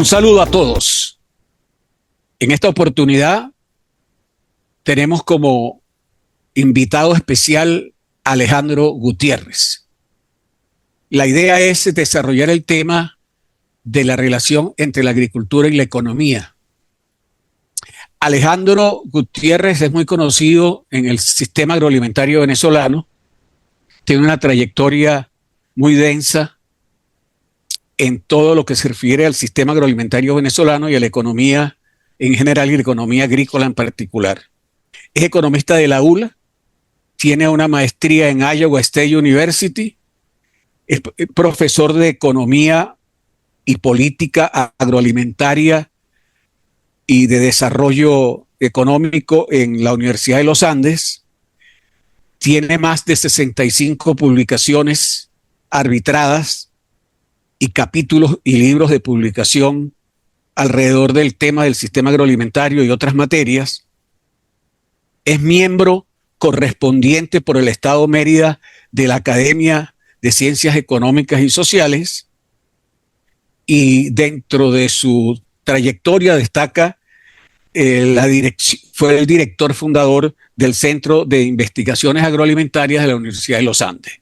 Un saludo a todos. En esta oportunidad tenemos como invitado especial a Alejandro Gutiérrez. La idea es desarrollar el tema de la relación entre la agricultura y la economía. Alejandro Gutiérrez es muy conocido en el sistema agroalimentario venezolano. Tiene una trayectoria muy densa en todo lo que se refiere al sistema agroalimentario venezolano y a la economía en general y la economía agrícola en particular. Es economista de la ULA, tiene una maestría en Iowa State University, es profesor de economía y política agroalimentaria y de desarrollo económico en la Universidad de los Andes. Tiene más de 65 publicaciones arbitradas y capítulos y libros de publicación alrededor del tema del sistema agroalimentario y otras materias. Es miembro correspondiente por el Estado Mérida de la Academia de Ciencias Económicas y Sociales, y dentro de su trayectoria destaca fue el director fundador del Centro de Investigaciones Agroalimentarias de la Universidad de los Andes.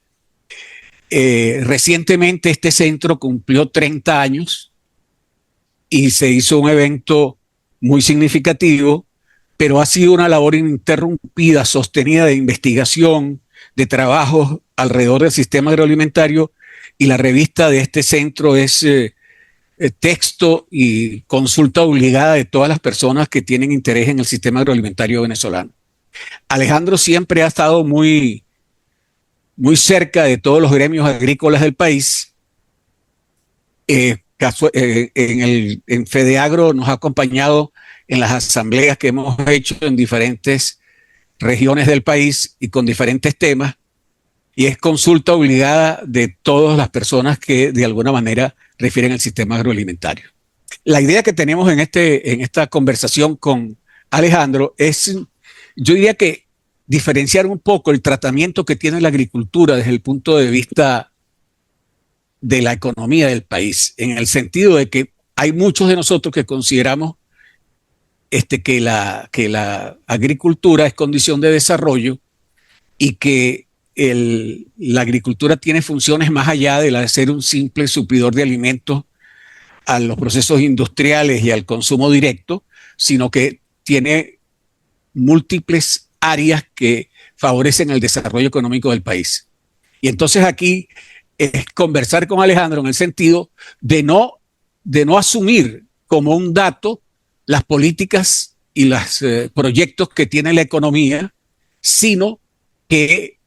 Recientemente este centro cumplió 30 años y se hizo un evento muy significativo, pero ha sido una labor ininterrumpida, sostenida de investigación, de trabajos alrededor del sistema agroalimentario, y la revista de este centro es texto y consulta obligada de todas las personas que tienen interés en el sistema agroalimentario venezolano. Alejandro siempre ha estado muy cerca de todos los gremios agrícolas del país. En FEDEAGRO nos ha acompañado en las asambleas que hemos hecho en diferentes regiones del país y con diferentes temas, y es consulta obligada de todas las personas que de alguna manera refieren al sistema agroalimentario. La idea que tenemos en esta conversación con Alejandro es, yo diría que diferenciar un poco el tratamiento que tiene la agricultura desde el punto de vista de la economía del país, en el sentido de que hay muchos de nosotros que consideramos que la agricultura es condición de desarrollo y que la agricultura tiene funciones más allá de la de ser un simple suplidor de alimentos a los procesos industriales y al consumo directo, sino que tiene múltiples áreas que favorecen el desarrollo económico del país. Y entonces aquí es conversar con Alejandro en el sentido de no asumir como un dato las políticas y los proyectos que tiene la economía, sino que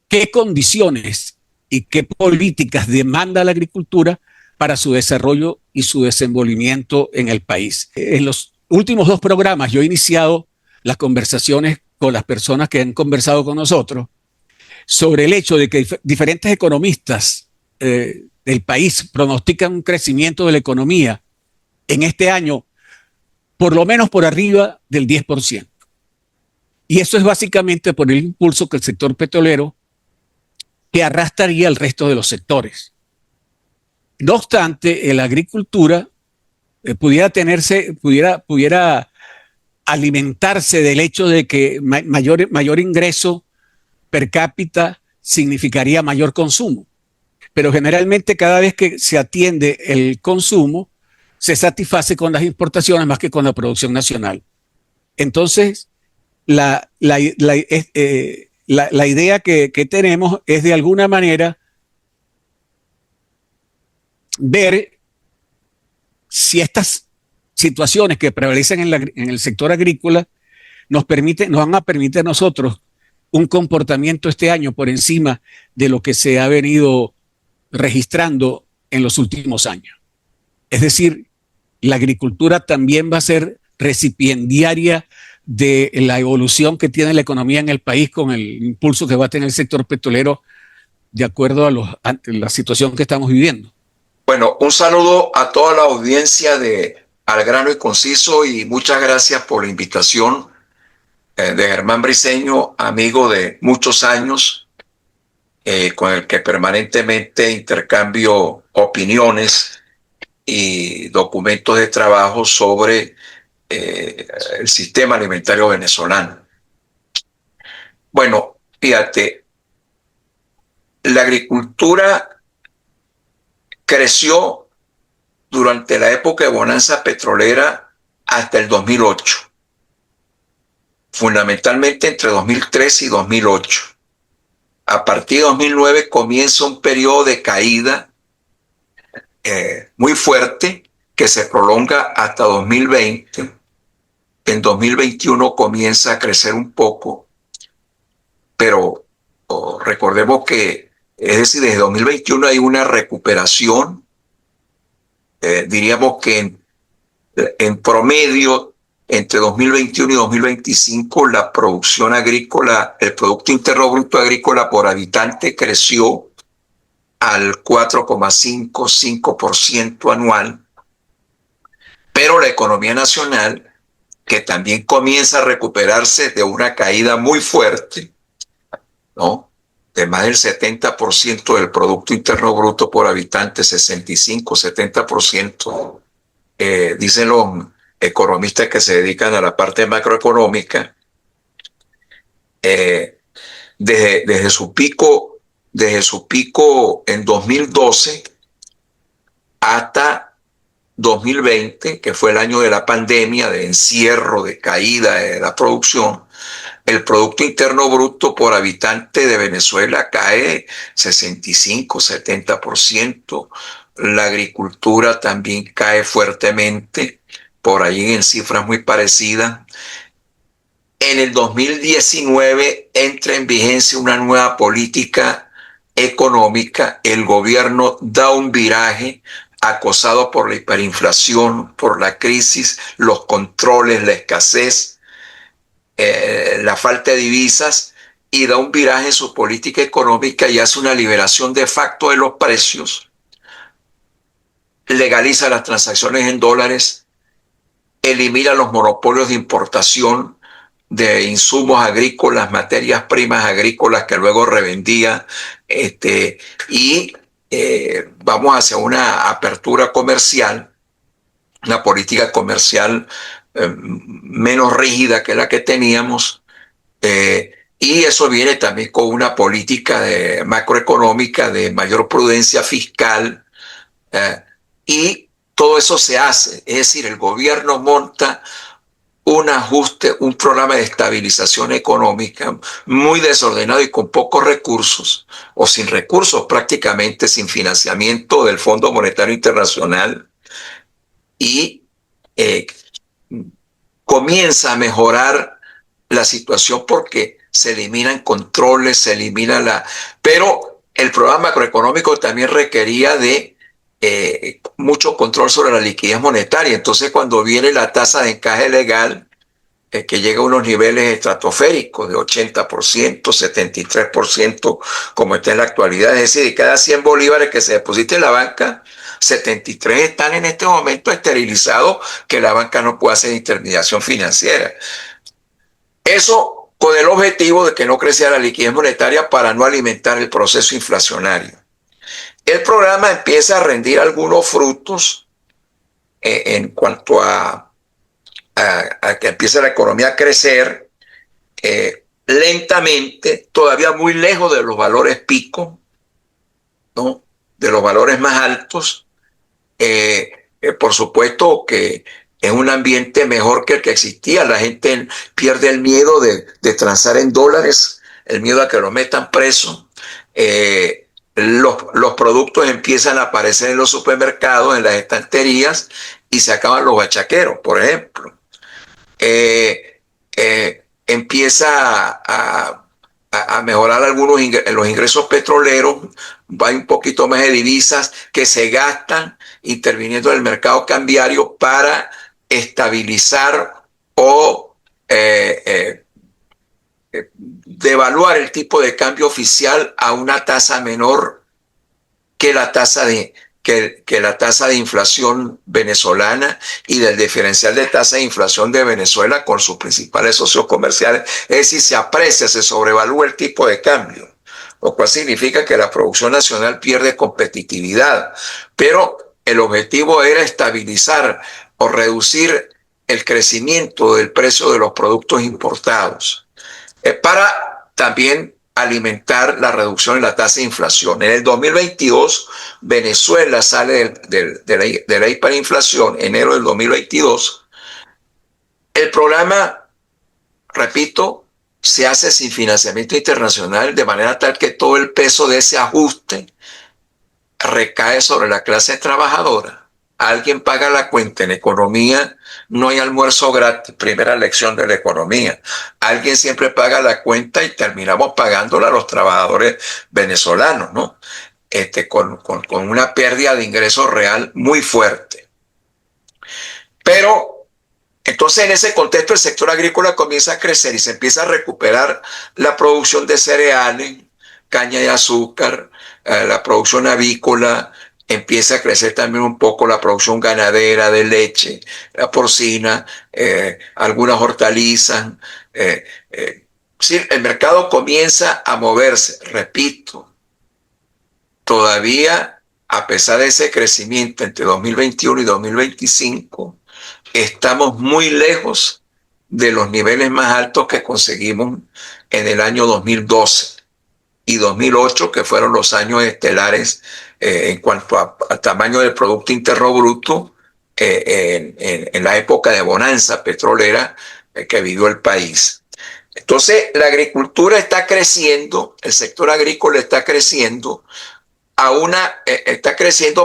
qué condiciones y qué políticas demanda la agricultura para su desarrollo y su desenvolvimiento en el país. En los últimos 2 programas yo he iniciado las conversaciones con las personas que han conversado con nosotros sobre el hecho de que diferentes economistas del país pronostican un crecimiento de la economía en este año por lo menos por arriba del 10%. Y eso es básicamente por el impulso que el sector petrolero que arrastraría al resto de los sectores. No obstante, la agricultura pudiera alimentarse del hecho de que mayor ingreso per cápita significaría mayor consumo. Pero generalmente cada vez que se atiende el consumo, se satisface con las importaciones más que con la producción nacional. Entonces, la idea que tenemos es de alguna manera ver si estas situaciones que prevalecen en el sector agrícola nos van a permitir a nosotros un comportamiento este año por encima de lo que se ha venido registrando en los últimos años. Es decir, la agricultura también va a ser recipiendaria de la evolución que tiene la economía en el país con el impulso que va a tener el sector petrolero de acuerdo a la situación que estamos viviendo. Bueno, un saludo a toda la audiencia de Al Grano y Conciso, y muchas gracias por la invitación de Germán Briceño, amigo de muchos años, con el que permanentemente intercambio opiniones y documentos de trabajo sobre el sistema alimentario venezolano. Bueno, fíjate, la agricultura creció durante la época de bonanza petrolera hasta el 2008, fundamentalmente entre 2003 y 2008. A partir de 2009 comienza un periodo de caída muy fuerte que se prolonga hasta 2020. En 2021 comienza a crecer un poco, pero recordemos que, es decir, desde 2021 hay una recuperación. Diríamos que en promedio, entre 2021 y 2025, la producción agrícola, el Producto Interno Bruto Agrícola por habitante creció al 4,5% anual, pero la economía nacional, que también comienza a recuperarse de una caída muy fuerte, ¿no?, de más del 70% del Producto Interno Bruto por habitante, 65-70%, dicen los economistas que se dedican a la parte macroeconómica, desde su pico en 2012 hasta 2020, que fue el año de la pandemia, de encierro, de caída de la producción, el Producto Interno Bruto por habitante de Venezuela cae 65-70%. La agricultura también cae fuertemente, por ahí en cifras muy parecidas. En el 2019 entra en vigencia una nueva política económica. El gobierno da un viraje, acosado por la hiperinflación, por la crisis, los controles, la escasez, la falta de divisas, y da un viraje en su política económica y hace una liberación de facto de los precios, legaliza las transacciones en dólares, elimina los monopolios de importación de insumos agrícolas, materias primas agrícolas que luego revendía, y vamos hacia una apertura comercial, una política comercial menos rígida que la que teníamos, y eso viene también con una política macroeconómica de mayor prudencia fiscal, y todo eso se hace, es decir, el gobierno monta un ajuste, un programa de estabilización económica muy desordenado y con pocos recursos, o sin recursos prácticamente, sin financiamiento del Fondo Monetario Internacional, y comienza a mejorar la situación porque se eliminan controles, pero el programa macroeconómico también requería de mucho control sobre la liquidez monetaria. Entonces, cuando viene la tasa de encaje legal, que llega a unos niveles estratosféricos de 80%, 73%, como está en la actualidad, es decir, de cada 100 bolívares que se depositen en la banca, 73 están en este momento esterilizados, que la banca no puede hacer intermediación financiera. Eso con el objetivo de que no creciera la liquidez monetaria para no alimentar el proceso inflacionario. El programa empieza a rendir algunos frutos en cuanto a que empiece la economía a crecer lentamente, todavía muy lejos de los valores pico, ¿no?, de los valores más altos. Por supuesto que es un ambiente mejor que el que existía. La gente pierde el miedo de transar en dólares, el miedo a que lo metan preso. Los productos empiezan a aparecer en los supermercados, en las estanterías, y se acaban los bachaqueros, por ejemplo. Empieza a mejorar los ingresos petroleros, hay un poquito más de divisas que se gastan interviniendo en el mercado cambiario para estabilizar o devaluar el tipo de cambio oficial a una tasa menor que la tasa de inflación venezolana y del diferencial de tasa de inflación de Venezuela con sus principales socios comerciales. Es decir, se aprecia, se sobrevalúa el tipo de cambio, lo cual significa que la producción nacional pierde competitividad. Pero el objetivo era estabilizar o reducir el crecimiento del precio de los productos importados, para también alimentar la reducción en la tasa de inflación. En el 2022, Venezuela sale de la hiperinflación, enero del 2022. El programa, repito, se hace sin financiamiento internacional, de manera tal que todo el peso de ese ajuste recae sobre la clase trabajadora. Alguien paga la cuenta. En economía no hay almuerzo gratis, primera lección de la economía. Alguien siempre paga la cuenta y terminamos pagándola a los trabajadores venezolanos, ¿no? Con una pérdida de ingresos real muy fuerte. Pero entonces, en ese contexto, el sector agrícola comienza a crecer y se empieza a recuperar la producción de cereales, caña de azúcar, la producción avícola, empieza a crecer también un poco la producción ganadera de leche, la porcina, algunas hortalizas. Sí, el mercado comienza a moverse, repito, todavía a pesar de ese crecimiento entre 2021 y 2025, estamos muy lejos de los niveles más altos que conseguimos en el año 2012 y 2008, que fueron los años estelares en cuanto a tamaño del Producto Interno Bruto en la época de bonanza petrolera que vivió el país. Entonces, la agricultura está creciendo, el sector agrícola está creciendo,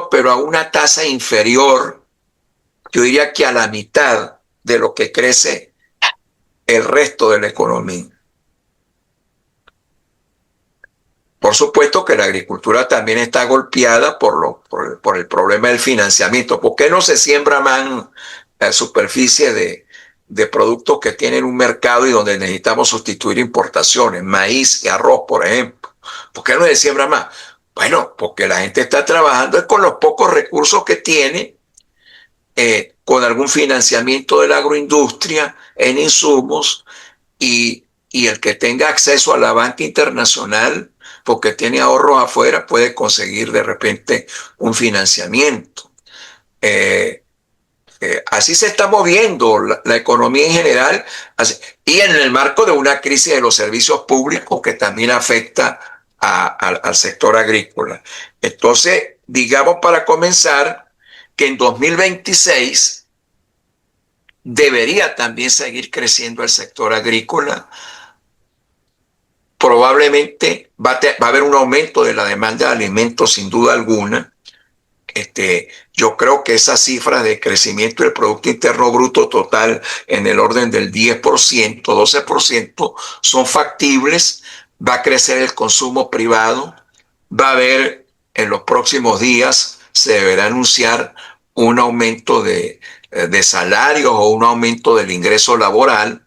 pero a una tasa inferior, yo diría que a la mitad de lo que crece el resto de la economía. Por supuesto que la agricultura también está golpeada por el problema del financiamiento. ¿Por qué no se siembra más superficie de productos que tienen un mercado y donde necesitamos sustituir importaciones? Maíz y arroz, por ejemplo. ¿Por qué no se siembra más? Bueno, porque la gente está trabajando con los pocos recursos que tiene, con algún financiamiento de la agroindustria en insumos, y el que tenga acceso a la banca internacional porque tiene ahorros afuera puede conseguir de repente un financiamiento. Así se está moviendo la economía en general, y en el marco de una crisis de los servicios públicos que también afecta al sector agrícola. Entonces, digamos para comenzar que en 2026 debería también seguir creciendo el sector agrícola. Probablemente va a haber un aumento de la demanda de alimentos sin duda alguna. Yo creo que esas cifras de crecimiento del Producto Interno Bruto total en el orden del 10%, 12% son factibles. Va a crecer el consumo privado. Va a haber en los próximos días, se deberá anunciar un aumento de salarios o un aumento del ingreso laboral.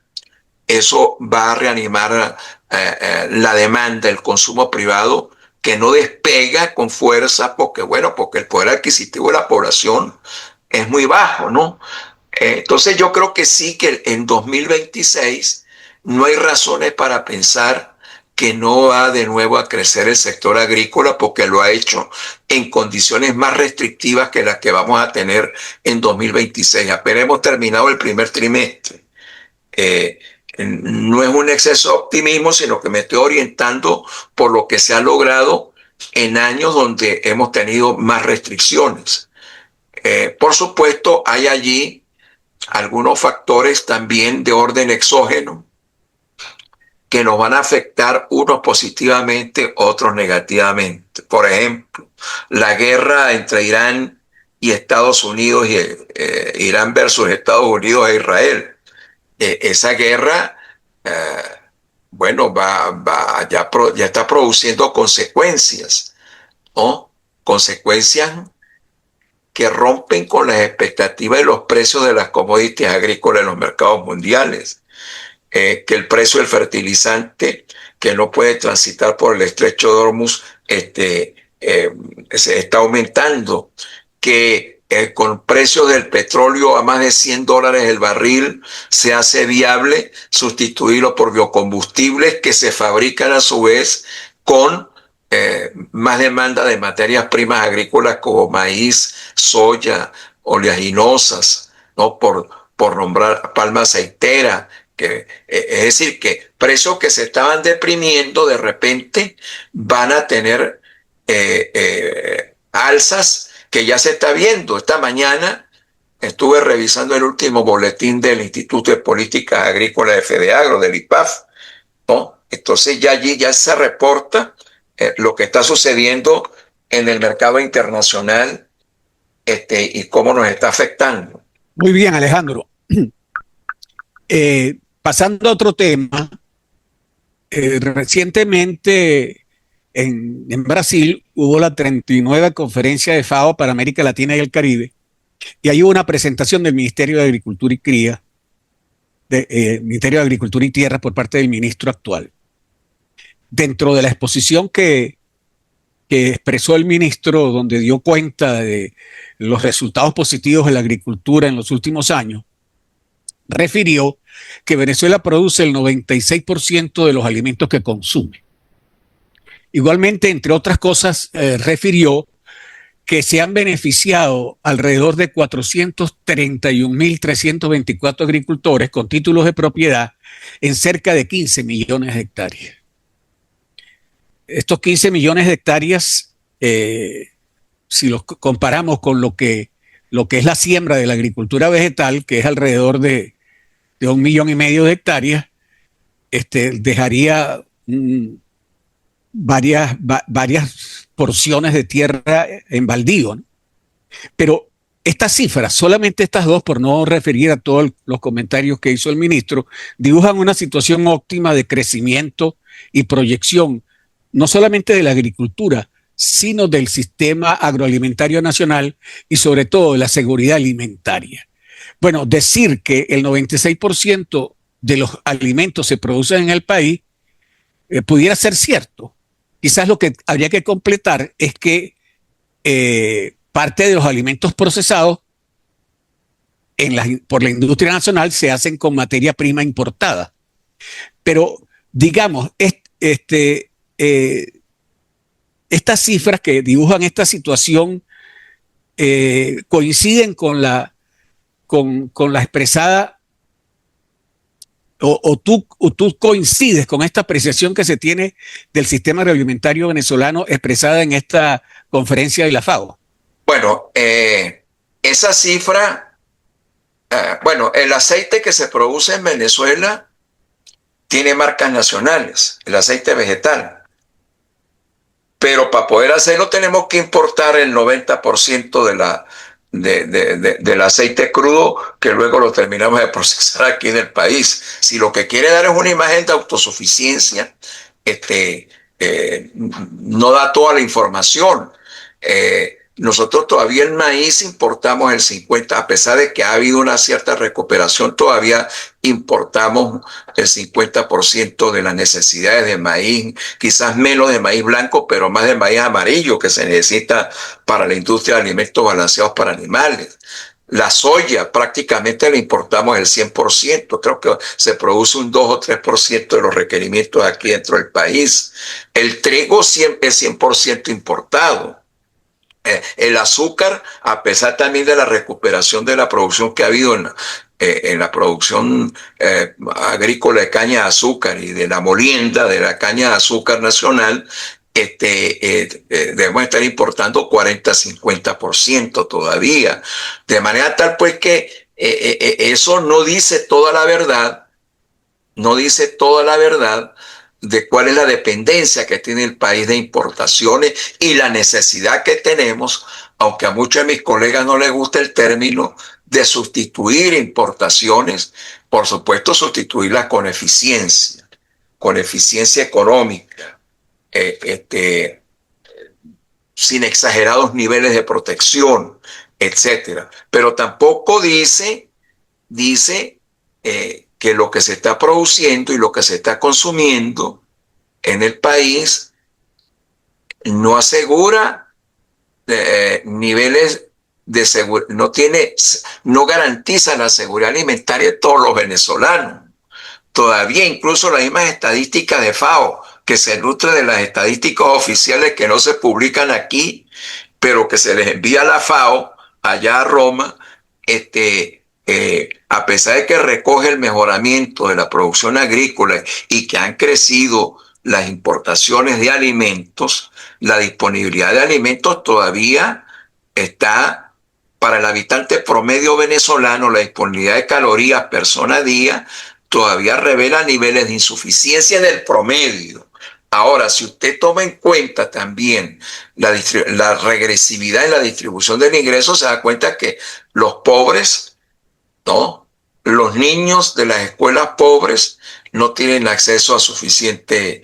Eso va a reanimar la demanda, el consumo privado, que no despega con fuerza porque el poder adquisitivo de la población es muy bajo, ¿no? Entonces yo creo que sí, que en 2026 no hay razones para pensar que no va de nuevo a crecer el sector agrícola, porque lo ha hecho en condiciones más restrictivas que las que vamos a tener en 2026. Apenas hemos terminado el primer trimestre. No es un exceso de optimismo, sino que me estoy orientando por lo que se ha logrado en años donde hemos tenido más restricciones. Por supuesto, hay allí algunos factores también de orden exógeno que nos van a afectar, unos positivamente, otros negativamente. Por ejemplo, la guerra entre Irán y Estados Unidos, y Irán versus Estados Unidos e Israel. Esa guerra, ya está produciendo consecuencias, ¿no? Consecuencias que rompen con las expectativas de los precios de las commodities agrícolas en los mercados mundiales. Que el precio del fertilizante, que no puede transitar por el estrecho de Hormuz, se está aumentando, que con precios del petróleo a más de $100 el barril se hace viable sustituirlo por biocombustibles que se fabrican a su vez con más demanda de materias primas agrícolas como maíz, soya, oleaginosas, ¿no? Por nombrar palma aceitera, es decir, que precios que se estaban deprimiendo de repente van a tener alzas que ya se está viendo. Esta mañana estuve revisando el último boletín del Instituto de Políticas Agrícolas de FEDEAGRO, del IPAF, ¿no? Entonces ya allí ya se reporta lo que está sucediendo en el mercado internacional y cómo nos está afectando. Muy bien, Alejandro. Pasando a otro tema, recientemente en Brasil hubo la 39 conferencia de FAO para América Latina y el Caribe, y ahí hubo una presentación del Ministerio de Agricultura y Cría, Ministerio de Agricultura y Tierra por parte del ministro actual. Dentro de la exposición que expresó el ministro, donde dio cuenta de los resultados positivos de la agricultura en los últimos años, refirió que Venezuela produce el 96% de los alimentos que consume. Igualmente, entre otras cosas, refirió que se han beneficiado alrededor de 431.324 agricultores con títulos de propiedad en cerca de 15 millones de hectáreas. Estos 15 millones de hectáreas, si los comparamos con lo que es la siembra de la agricultura vegetal, que es alrededor de 1,5 millones de hectáreas, dejaría varias porciones de tierra en baldío, ¿no? Pero estas cifras, solamente estas dos, por no referir a todos los comentarios que hizo el ministro, dibujan una situación óptima de crecimiento y proyección, no solamente de la agricultura, sino del sistema agroalimentario nacional y sobre todo de la seguridad alimentaria. Bueno, decir que el 96% de los alimentos se producen en el país pudiera ser cierto. Quizás lo que habría que completar es que parte de los alimentos procesados por la industria nacional se hacen con materia prima importada. Pero, digamos, estas cifras que dibujan esta situación coinciden con la expresada, o tú coincides con esta apreciación que se tiene del sistema agroalimentario venezolano expresada en esta conferencia de la FAO. Bueno, esa cifra, bueno, el aceite que se produce en Venezuela tiene marcas nacionales, el aceite vegetal. Pero para poder hacerlo tenemos que importar el 90% del aceite crudo que luego lo terminamos de procesar aquí en el país. Si lo que quiere dar es una imagen de autosuficiencia, no da toda la información. Nosotros todavía el maíz importamos el 50%, a pesar de que ha habido una cierta recuperación, todavía importamos el 50% de las necesidades de maíz, quizás menos de maíz blanco, pero más de maíz amarillo que se necesita para la industria de alimentos balanceados para animales. La soya prácticamente la importamos el 100%, creo que se produce un 2 o 3% de los requerimientos aquí dentro del país. El trigo es 100% importado. El azúcar, a pesar también de la recuperación de la producción que ha habido en la producción agrícola de caña de azúcar y de la molienda de la caña de azúcar nacional, debemos estar importando 40-50% todavía. De manera tal pues que eso no dice toda la verdad, no dice toda la verdad de cuál es la dependencia que tiene el país de importaciones y la necesidad que tenemos, aunque a muchos de mis colegas no les gusta el término, de sustituir importaciones, por supuesto sustituirlas con eficiencia económica, sin exagerados niveles de protección, etcétera. Pero tampoco dice que lo que se está produciendo y lo que se está consumiendo en el país no asegura niveles de seguridad, no garantiza la seguridad alimentaria de todos los venezolanos. Todavía incluso las mismas estadísticas de FAO que se nutre de las estadísticas oficiales que no se publican aquí, pero que se les envía a la FAO allá a Roma, a pesar de que recoge el mejoramiento de la producción agrícola y que han crecido las importaciones de alimentos, la disponibilidad de alimentos todavía está para el habitante promedio venezolano, la disponibilidad de calorías persona a día todavía revela niveles de insuficiencia en el promedio. Ahora, si usted toma en cuenta también la regresividad en la distribución del ingreso, se da cuenta que los pobres, ¿no? Los niños de las escuelas pobres no tienen acceso a suficiente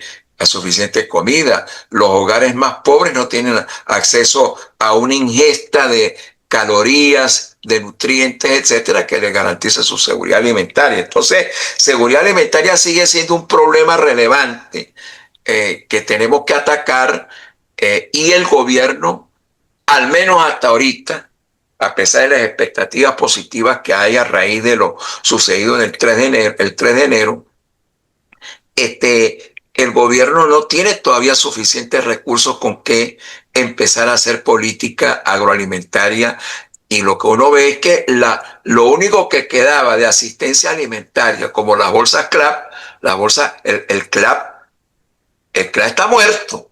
comida. Los hogares más pobres no tienen acceso a una ingesta de calorías, de nutrientes, etcétera, que les garantice su seguridad alimentaria. Entonces, seguridad alimentaria sigue siendo un problema relevante que tenemos que atacar, y el gobierno, al menos hasta ahorita, a pesar de las expectativas positivas que hay a raíz de lo sucedido en el 3 de enero, el gobierno no tiene todavía suficientes recursos con que empezar a hacer política agroalimentaria, y lo que uno ve es que lo único que quedaba de asistencia alimentaria, como las bolsas CLAP, el CLAP está muerto.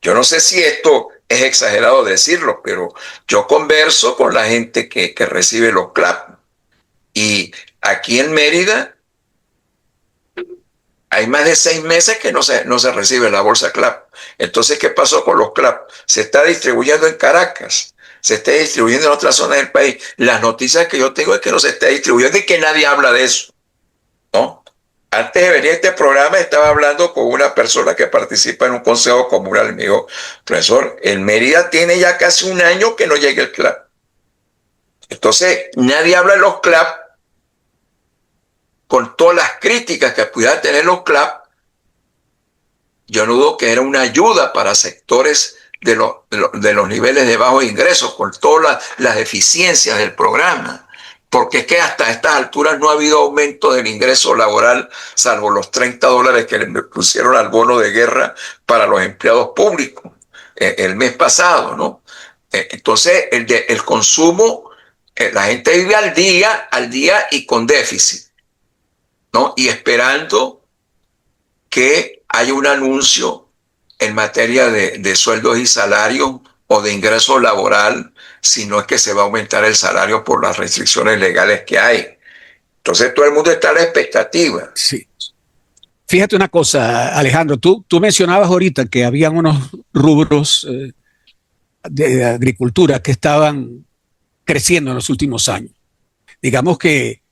Yo no sé si esto es exagerado decirlo, pero yo converso con la gente que recibe los CLAP, y aquí en Mérida hay más de 6 meses que no se recibe la bolsa CLAP. Entonces, ¿qué pasó con los CLAP? Se está distribuyendo en Caracas, se está distribuyendo en otras zonas del país. Las noticias que yo tengo es que no se está distribuyendo y que nadie habla de eso, ¿no? Antes de venir a este programa estaba hablando con una persona que participa en un consejo comunal. Me dijo, profesor, en Mérida tiene ya casi un año que no llega el CLAP. Entonces, nadie habla de los CLAP. Con todas las críticas que pudieran tener los CLAP, yo no dudo que era una ayuda para sectores de los niveles de bajos ingresos, con todas las deficiencias del programa. Porque es que hasta estas alturas no ha habido aumento del ingreso laboral, salvo los $30 que le pusieron al bono de guerra para los empleados públicos el mes pasado, ¿no? Entonces, el consumo, la gente vive al día y con déficit, ¿no? Y esperando que haya un anuncio en materia de sueldos y salarios o de ingreso laboral, si no es que se va a aumentar el salario por las restricciones legales que hay. Entonces todo el mundo está a la expectativa. Sí. Fíjate una cosa, Alejandro, tú mencionabas ahorita que habían unos rubros de agricultura que estaban creciendo en los últimos años. Digamos que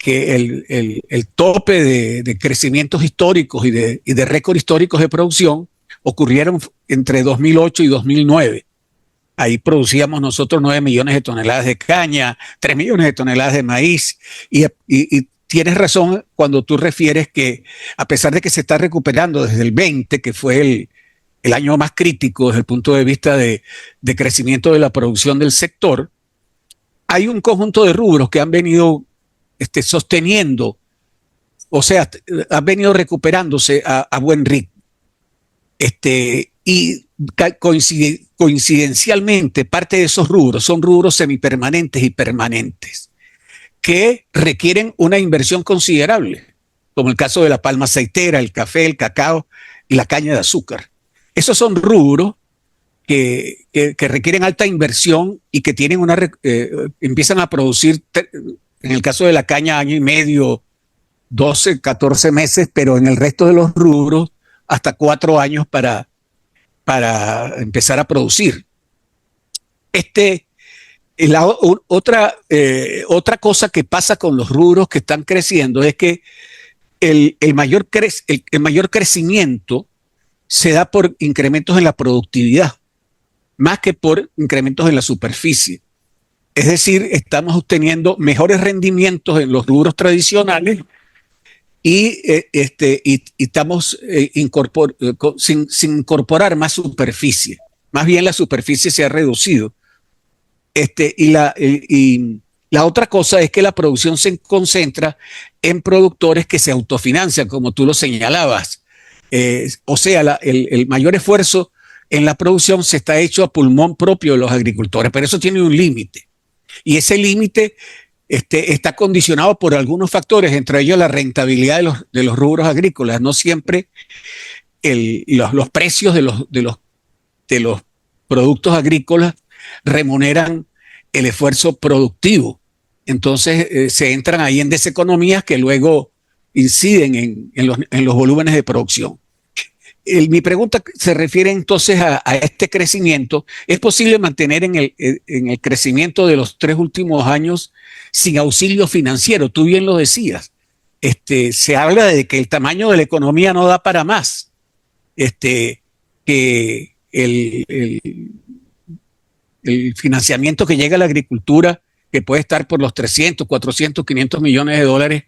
el tope de crecimientos históricos y de récord históricos de producción ocurrieron entre 2008 y 2009. Ahí producíamos nosotros 9 millones de toneladas de caña, 3 millones de toneladas de maíz, y tienes razón cuando tú refieres que a pesar de que se está recuperando desde el 20, que fue el año más crítico desde el punto de vista de crecimiento de la producción del sector, hay un conjunto de rubros que han venido sosteniendo, o sea, han venido recuperándose a buen ritmo. Y coincidencialmente, parte de esos rubros son rubros semipermanentes y permanentes que requieren una inversión considerable, como el caso de la palma aceitera, el café, el cacao y la caña de azúcar. Esos son rubros que requieren alta inversión y que tienen empiezan a producir, en el caso de la caña, año y medio, 12, 14 meses, pero en el resto de los rubros hasta 4 años para empezar a producir. Otra cosa que pasa con los rubros que están creciendo es que el mayor crecimiento se da por incrementos en la productividad, más que por incrementos en la superficie. Es decir, estamos obteniendo mejores rendimientos en los rubros tradicionales y estamos sin incorporar más superficie. Más bien la superficie se ha reducido. Y la otra cosa es que la producción se concentra en productores que se autofinancian, como tú lo señalabas. O sea, el mayor esfuerzo en la producción se está hecho a pulmón propio de los agricultores, pero eso tiene un límite. Y ese límite está condicionado por algunos factores, entre ellos la rentabilidad de los rubros agrícolas. No siempre los precios de los productos agrícolas remuneran el esfuerzo productivo. Entonces se entran ahí en deseconomías que luego inciden en los volúmenes de producción. Mi pregunta se refiere entonces a este crecimiento. ¿Es posible mantener en el crecimiento de los 3 últimos años sin auxilio financiero? Tú bien lo decías. Se habla de que el tamaño de la economía no da para más. Que el financiamiento que llega a la agricultura, que puede estar por los 300, 400, 500 millones de dólares,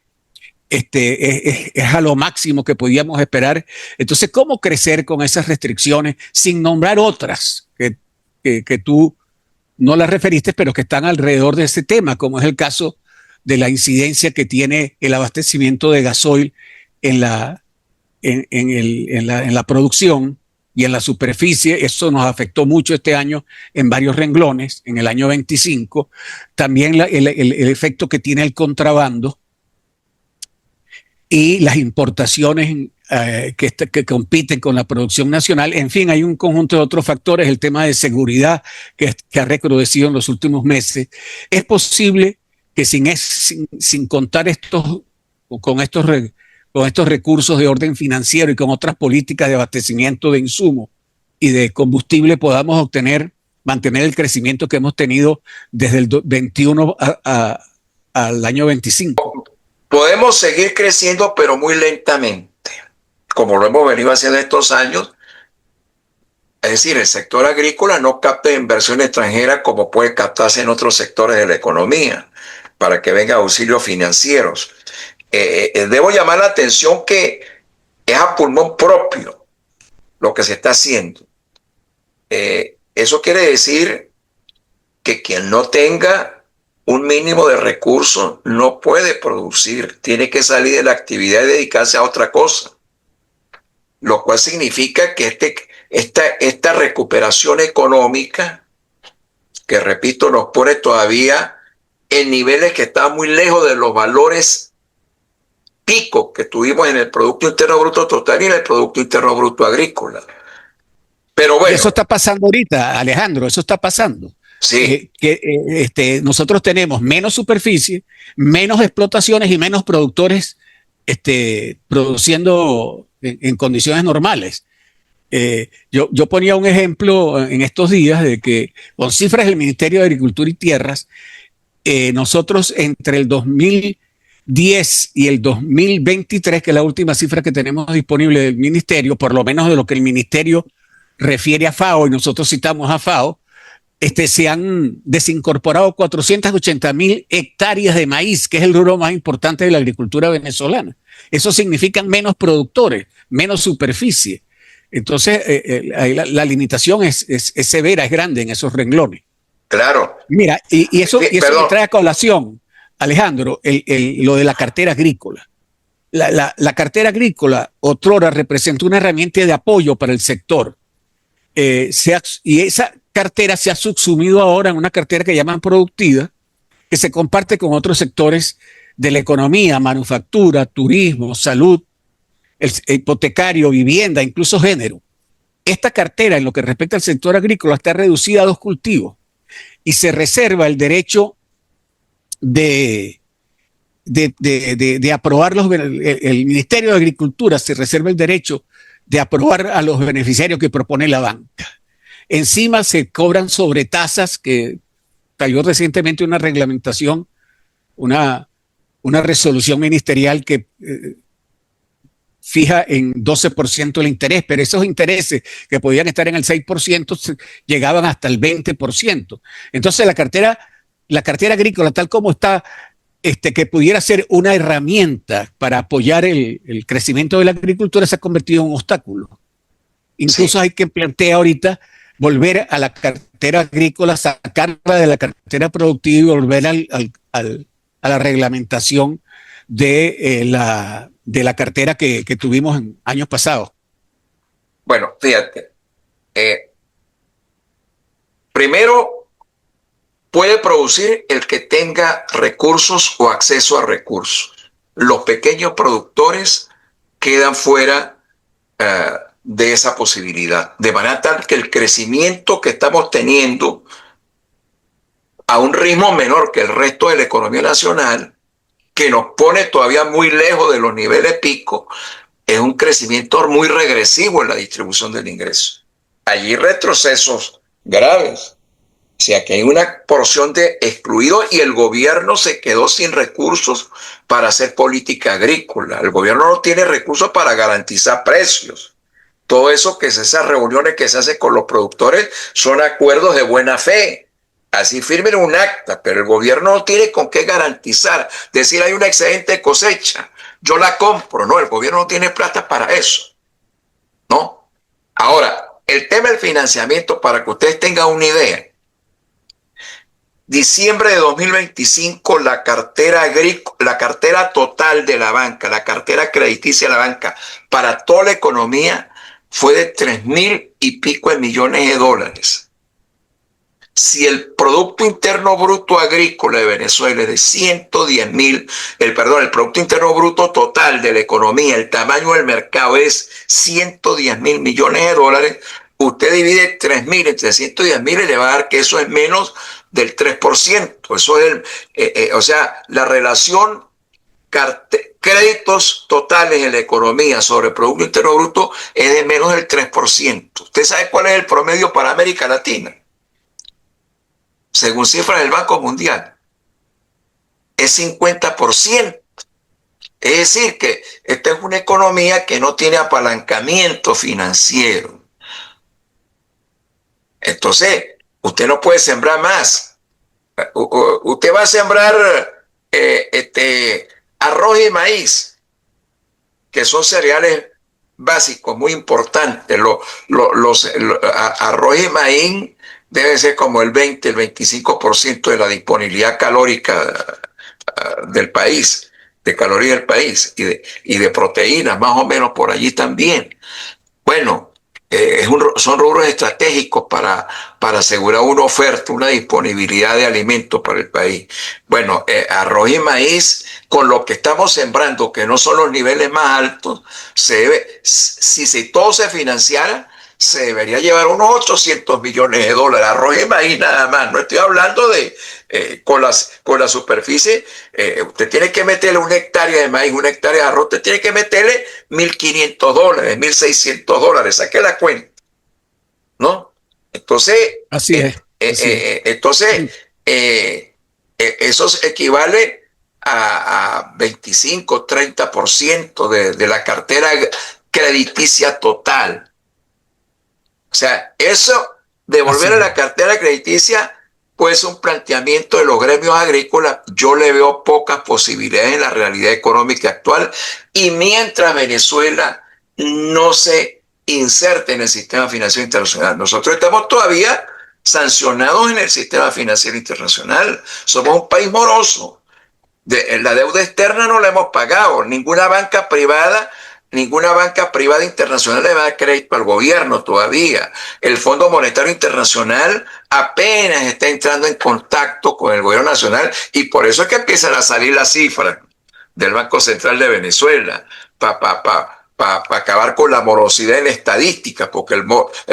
es a lo máximo que podíamos esperar. Entonces, ¿cómo crecer con esas restricciones sin nombrar otras que tú no las referiste, pero que están alrededor de ese tema, como es el caso de la incidencia que tiene el abastecimiento de gasoil en la producción y en la superficie? Eso nos afectó mucho este año en varios renglones, en el año 25. También el efecto que tiene el contrabando y las importaciones que compiten con la producción nacional. En fin, hay un conjunto de otros factores, el tema de seguridad que ha recrudecido en los últimos meses. Es posible que sin contar con estos recursos de orden financiero y con otras políticas de abastecimiento de insumos y de combustible podamos mantener el crecimiento que hemos tenido desde el 21 al año 25. Podemos seguir creciendo, pero muy lentamente, como lo hemos venido haciendo estos años. Es decir, el sector agrícola no capta inversión extranjera como puede captarse en otros sectores de la economía, para que vengan auxilios financieros. Debo llamar la atención que es a pulmón propio lo que se está haciendo. Eso quiere decir que quien no tenga un mínimo de recursos no puede producir, tiene que salir de la actividad y dedicarse a otra cosa. Lo cual significa que esta recuperación económica, que repito, nos pone todavía en niveles que están muy lejos de los valores pico que tuvimos en el Producto Interno Bruto total y en el Producto Interno Bruto agrícola. Pero bueno. Eso está pasando ahorita, Alejandro, eso está pasando. Sí. Nosotros tenemos menos superficie, menos explotaciones y menos productores produciendo en condiciones normales. Yo ponía un ejemplo en estos días de que con cifras del Ministerio de Agricultura y Tierras, nosotros entre el 2010 y el 2023, que es la última cifra que tenemos disponible del Ministerio, por lo menos de lo que el Ministerio refiere a FAO, y nosotros citamos a FAO, se han desincorporado 480.000 hectáreas de maíz, que es el rubro más importante de la agricultura venezolana. Eso significa menos productores, menos superficie. Entonces, la limitación es severa, es grande en esos renglones. Claro. Mira, y eso me trae a colación, Alejandro, lo de la cartera agrícola. La cartera agrícola otrora representó una herramienta de apoyo para el sector. Y esa cartera se ha subsumido ahora en una cartera que llaman productiva, que se comparte con otros sectores de la economía, manufactura, turismo, salud, el hipotecario, vivienda, incluso género. Esta cartera, en lo que respecta al sector agrícola, está reducida a 2 cultivos y se reserva el derecho de aprobar el Ministerio de Agricultura se reserva el derecho de aprobar a los beneficiarios que propone la banca. Encima se cobran sobretasas, que cayó recientemente una reglamentación, una resolución ministerial que fija en 12% el interés, pero esos intereses que podían estar en el 6% llegaban hasta el 20%. Entonces la cartera agrícola, tal como está, que pudiera ser una herramienta para apoyar el crecimiento de la agricultura, se ha convertido en un obstáculo. Incluso hay que plantear ahorita volver a la cartera agrícola, sacarla de la cartera productiva y volver a la reglamentación de la cartera que tuvimos en años pasados. Bueno, fíjate, primero puede producir el que tenga recursos o acceso a recursos. Los pequeños productores quedan fuera de esa posibilidad, de manera tal que el crecimiento que estamos teniendo a un ritmo menor que el resto de la economía nacional, que nos pone todavía muy lejos de los niveles pico, es un crecimiento muy regresivo en la distribución del ingreso. Allí retrocesos graves. O sea que hay una porción de excluidos y el gobierno se quedó sin recursos para hacer política agrícola. El gobierno no tiene recursos para garantizar precios. Todo eso que es esas reuniones que se hacen con los productores son acuerdos de buena fe. Así firmen un acta, pero el gobierno no tiene con qué garantizar. Decir, hay una excelente cosecha, yo la compro. No, el gobierno no tiene plata para eso, ¿no? Ahora, el tema del financiamiento, para que ustedes tengan una idea. Diciembre de 2025, la cartera total de la banca, la cartera crediticia de la banca, para toda la economía, fue de 3.000 y pico de millones de dólares. Si el Producto Interno Bruto Agrícola de Venezuela es de 110.000, el Producto Interno Bruto total de la economía, el tamaño del mercado es 110.000 millones de dólares, usted divide 3.000 entre 110.000 y le va a dar que eso es menos del 3%. Eso es o sea, la relación créditos totales en la economía sobre el Producto Interno Bruto es de menos del 3%. ¿Usted sabe cuál es el promedio para América Latina? Según cifras del Banco Mundial, es 50%. Es decir, que esta es una economía que no tiene apalancamiento financiero. Entonces, usted no puede sembrar más. Usted va a sembrar arroz y maíz, que son cereales básicos, muy importantes. Arroz y maíz debe ser como el 20, el 25% de la disponibilidad calórica del país, de calorías del país y de proteínas, más o menos por allí también. Bueno, son rubros estratégicos para asegurar una oferta, una disponibilidad de alimentos para el país. Bueno, arroz y maíz, con lo que estamos sembrando, que no son los niveles más altos, si todo se financiara, se debería llevar unos 800 millones de dólares, arroz y maíz nada más. No estoy hablando de con la superficie. Usted tiene que meterle una hectárea de maíz, una hectárea de arroz, usted tiene que meterle $1.500, $1.600, saque la cuenta, ¿no? Entonces, así es. Eso equivale a 25-30% de la cartera crediticia total. O sea, eso de volver a la cartera crediticia puede ser un planteamiento de los gremios agrícolas. Yo le veo pocas posibilidades en la realidad económica actual, y mientras Venezuela no se inserte en el sistema financiero internacional. Nosotros estamos todavía sancionados en el sistema financiero internacional. Somos un país moroso. La deuda externa no la hemos pagado. Ninguna banca privada internacional le va a dar crédito al gobierno todavía. El Fondo Monetario Internacional apenas está entrando en contacto con el gobierno nacional, y por eso es que empiezan a salir las cifras del Banco Central de Venezuela para acabar con la morosidad en estadística, porque el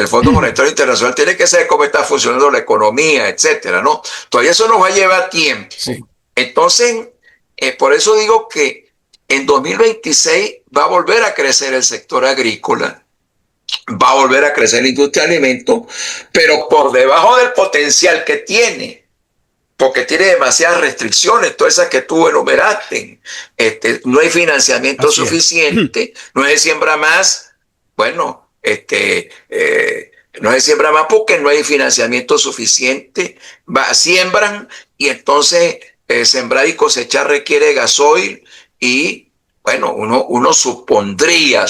Fondo Monetario Internacional tiene que saber cómo está funcionando la economía, etcétera, ¿no? Todavía eso nos va a llevar tiempo. Sí. Entonces, por eso digo que en 2026 va a volver a crecer el sector agrícola, va a volver a crecer la industria de alimentos, pero por debajo del potencial que tiene, porque tiene demasiadas restricciones, todas esas que tú enumeraste. No hay financiamiento suficiente, no se siembra más. Bueno, no se siembra más porque no hay financiamiento suficiente. Siembran, y entonces sembrar y cosechar requiere gasoil, y bueno, uno supondría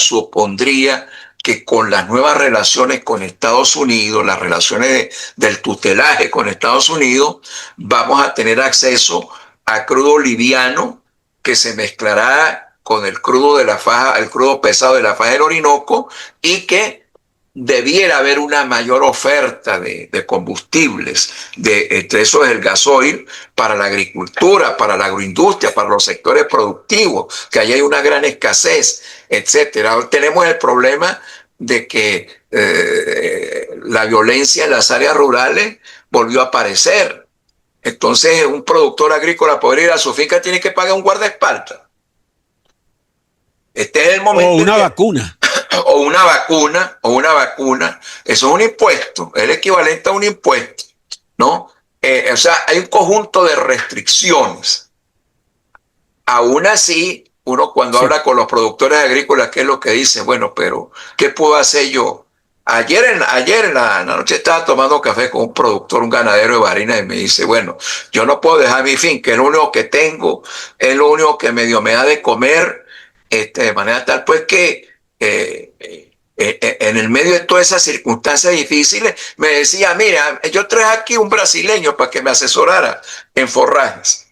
que con las nuevas relaciones con Estados Unidos, las relaciones del tutelaje con Estados Unidos, vamos a tener acceso a crudo liviano que se mezclará con el crudo de la faja, el crudo pesado de la faja del Orinoco, y que debiera haber una mayor oferta de combustibles, entre eso es el gasoil, para la agricultura, para la agroindustria, para los sectores productivos, que ahí hay una gran escasez, etcétera. Ahora tenemos el problema de que la violencia en las áreas rurales volvió a aparecer. Entonces, un productor agrícola para ir a su finca tiene que pagar un guardaespaldas. Este es el O momento en una que vacuna. o una vacuna, eso es un impuesto, es el equivalente a un impuesto, ¿no? O sea, hay un conjunto de restricciones. Aún así, uno cuando Sí. habla con los productores agrícolas, ¿qué es lo que dice? Bueno, pero ¿qué puedo hacer yo? Ayer en la noche estaba tomando café con un productor, un ganadero de Barinas, y me dice, bueno, yo no puedo dejar mi finca, es lo único que tengo, es lo único que medio me da de comer, de manera tal pues que en el medio de todas esas circunstancias difíciles, me decía, mira, yo traje aquí un brasileño para que me asesorara en forrajes.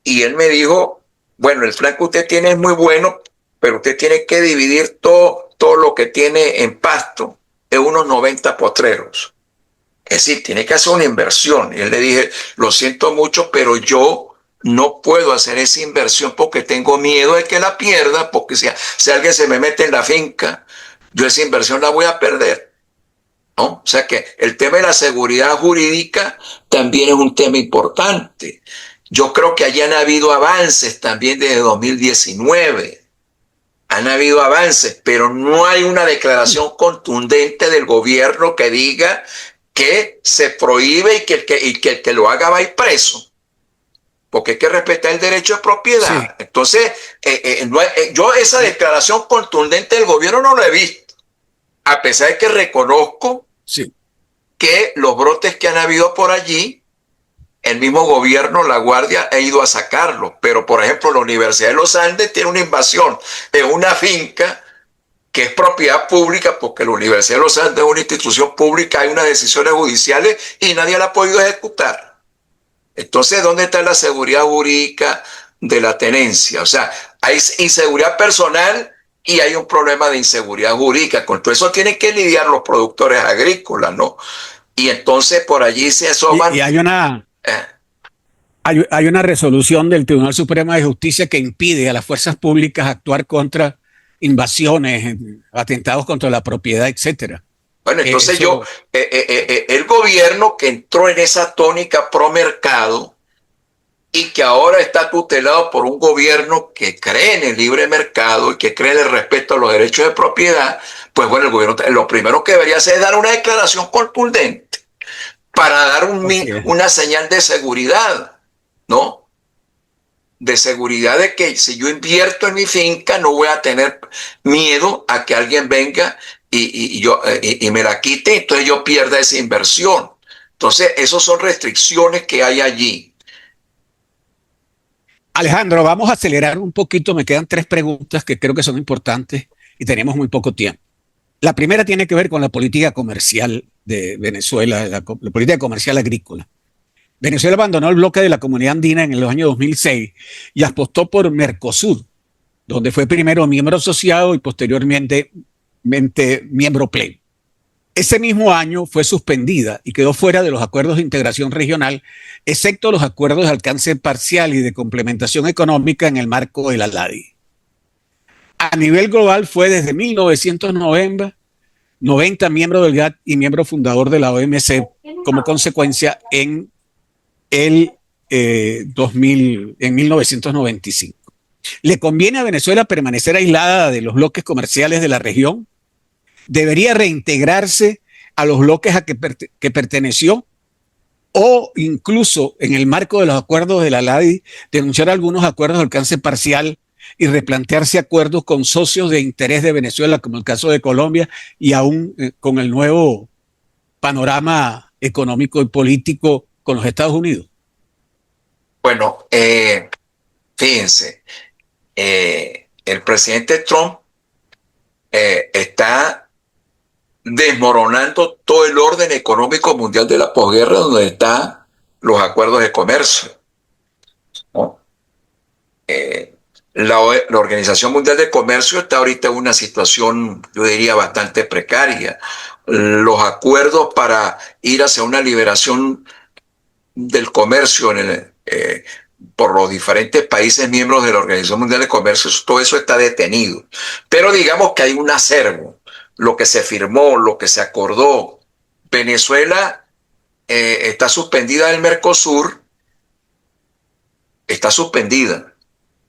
Y él me dijo, bueno, el plan que usted tiene es muy bueno, pero usted tiene que dividir todo lo que tiene en pasto en unos 90 potreros. Es decir, tiene que hacer una inversión. Y él le dije, lo siento mucho, pero yo no puedo hacer esa inversión porque tengo miedo de que la pierda, porque si alguien se me mete en la finca, yo esa inversión la voy a perder, ¿no? O sea que el tema de la seguridad jurídica también es un tema importante. Yo creo que allí han habido avances también desde 2019. Han habido avances, pero no hay una declaración contundente del gobierno que diga que se prohíbe y que el que lo haga va a ir preso. Porque hay que respetar el derecho de Sí, propiedad. Entonces, yo esa declaración contundente del gobierno no la he visto. A pesar de que reconozco sí. que los brotes que han habido por allí, el mismo gobierno, la Guardia, ha ido a sacarlos. Pero, por ejemplo, la Universidad de los Andes tiene una invasión en una finca que es propiedad pública, porque la Universidad de los Andes es una institución pública, hay unas decisiones judiciales y nadie la ha podido ejecutar. Entonces, ¿dónde está la seguridad jurídica de la tenencia? O sea, hay inseguridad personal y hay un problema de inseguridad jurídica. Con todo eso tienen que lidiar los productores agrícolas, ¿no? Y entonces por allí se Y asoman. Eh, hay una resolución del Tribunal Supremo de Justicia que impide a las fuerzas públicas actuar contra invasiones, atentados contra la propiedad, etcétera. bueno, entonces Eso, el gobierno que entró en esa tónica pro mercado y que ahora está tutelado por un gobierno que cree en el libre mercado y que cree en el respeto a los derechos de propiedad, pues bueno, el gobierno lo primero que debería hacer es dar una declaración contundente para dar así es. una señal de seguridad, ¿no? De seguridad de que si yo invierto en mi finca no voy a tener miedo a que alguien venga y me la quite, entonces yo pierda esa inversión. Entonces, esas son restricciones que hay allí. Alejandro, vamos a acelerar un poquito. Me quedan tres preguntas que creo que son importantes y tenemos muy poco tiempo. La primera tiene que ver con la política comercial de Venezuela, la política comercial agrícola. Venezuela abandonó el bloque de la Comunidad Andina en el año 2006 y apostó por Mercosur, donde fue primero miembro asociado y posteriormente miembro pleno. Ese mismo año fue suspendida y quedó fuera de los acuerdos de integración regional, excepto los acuerdos de alcance parcial y de complementación económica en el marco de la LADI. A nivel global fue desde 1990 miembro del GATT y miembro fundador de la OMC, como consecuencia el 1995. ¿Le conviene a Venezuela permanecer aislada de los bloques comerciales de la región? ¿Debería reintegrarse a los bloques a que perteneció? ¿O incluso en el marco de los acuerdos de la LADI denunciar algunos acuerdos de alcance parcial y replantearse acuerdos con socios de interés de Venezuela, como el caso de Colombia, y aún con el nuevo panorama económico y político con los Estados Unidos? Bueno, fíjense, el presidente Trump está desmoronando todo el orden económico mundial de la posguerra, donde están los acuerdos de comercio, ¿no? la Organización Mundial de Comercio está ahorita en una situación, yo diría, bastante precaria. Los acuerdos para ir hacia una liberación del comercio por los diferentes países miembros de la Organización Mundial de Comercio, todo eso está detenido. Pero digamos que hay un acervo, lo que se firmó, lo que se acordó. Venezuela está suspendida del Mercosur, está suspendida,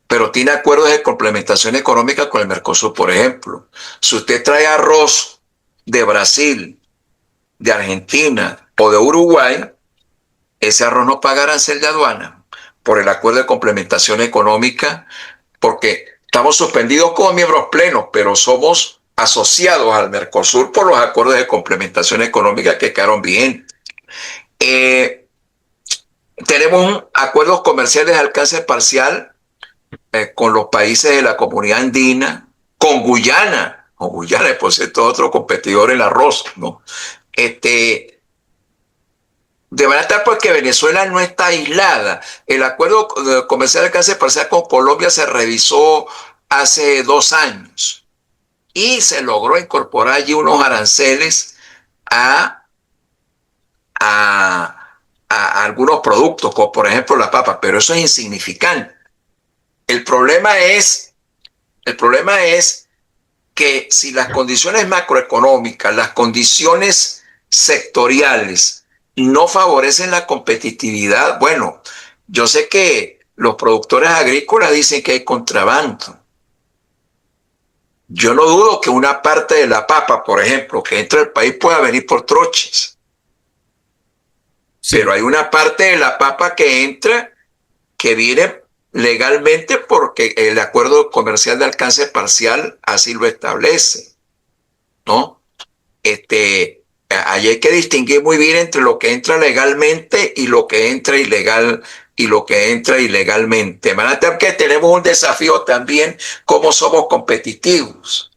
pero tiene acuerdos de complementación económica con el Mercosur. Por ejemplo, si usted trae arroz de Brasil, de Argentina o de Uruguay, ese arroz no paga arancel de aduana por el acuerdo de complementación económica, porque estamos suspendidos como miembros plenos, pero somos asociados al Mercosur por los acuerdos de complementación económica que quedaron vigentes. Tenemos acuerdos comerciales de alcance parcial con los países de la comunidad andina, con Guyana, por cierto, otro competidor en el arroz, ¿no? De manera tal pues que Venezuela no está aislada. El acuerdo comercial de alcance parcial con Colombia se revisó hace 2 años y se logró incorporar allí unos aranceles a, a algunos productos, como por ejemplo la papa, pero eso es insignificante. El problema es que si las condiciones macroeconómicas, las condiciones sectoriales no favorecen la competitividad, bueno, yo sé que los productores agrícolas dicen que hay contrabando. Yo no dudo que una parte de la papa, por ejemplo, que entra al país pueda venir por troches. Sí. Pero hay una parte de la papa que entra que viene legalmente porque el acuerdo comercial de alcance parcial así lo establece, ¿no? Ahí hay que distinguir muy bien entre lo que entra legalmente y lo que entra ilegal y lo que entra ilegalmente. De manera que tenemos un desafío también, cómo somos competitivos.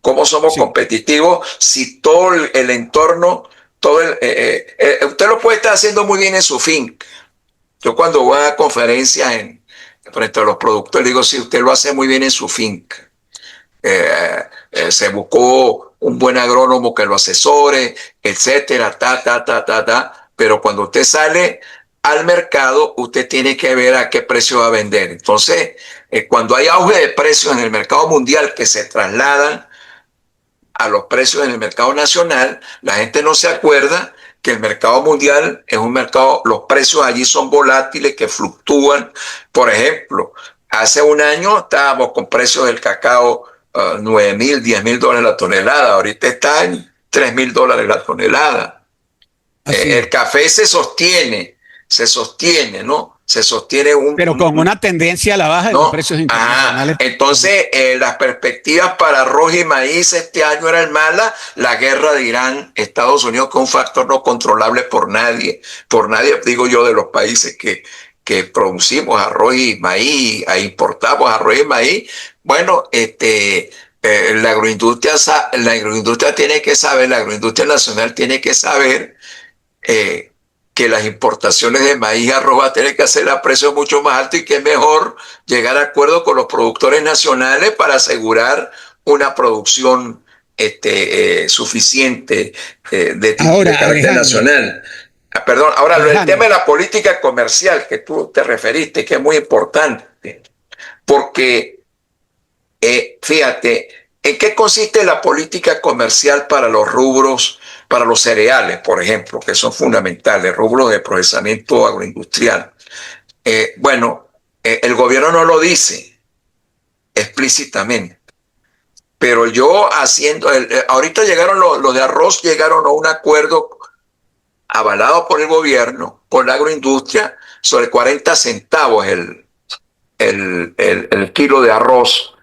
Cómo somos competitivos si todo el entorno, usted lo puede estar haciendo muy bien en su finca. Yo cuando voy a conferencias frente a los productores, digo, sí, usted lo hace muy bien en su finca. Se buscó un buen agrónomo que lo asesore, etcétera, pero cuando usted sale al mercado, usted tiene que ver a qué precio va a vender. Entonces, cuando hay auge de precios en el mercado mundial que se trasladan a los precios en el mercado nacional, la gente no se acuerda que el mercado mundial es un mercado, los precios allí son volátiles, que fluctúan. Por ejemplo, hace un año estábamos con precios del cacao $9,000, $10,000 la tonelada. Ahorita está en $3,000 la tonelada. El café se sostiene, ¿no? Se sostiene pero con una tendencia a la baja de los precios internacionales. Entonces, las perspectivas para arroz y maíz este año eran malas. La guerra de Irán, Estados Unidos, que es un factor no controlable por nadie, digo yo, de los países que producimos arroz y maíz, importamos arroz y maíz. Bueno, la agroindustria tiene que saber, la agroindustria nacional tiene que saber que las importaciones de maíz y arroz van a tener que hacer a precios mucho más altos y que es mejor llegar a acuerdo con los productores nacionales para asegurar una producción suficiente de carácter nacional. Perdón, ahora el tema de la política comercial que tú te referiste, que es muy importante, porque fíjate, ¿en qué consiste la política comercial para los rubros, para los cereales, por ejemplo, que son fundamentales, rubros de procesamiento agroindustrial? El gobierno no lo dice explícitamente, pero ahorita llegaron los de arroz, llegaron a un acuerdo avalado por el gobierno, por la agroindustria, sobre 40 centavos el kilo de arroz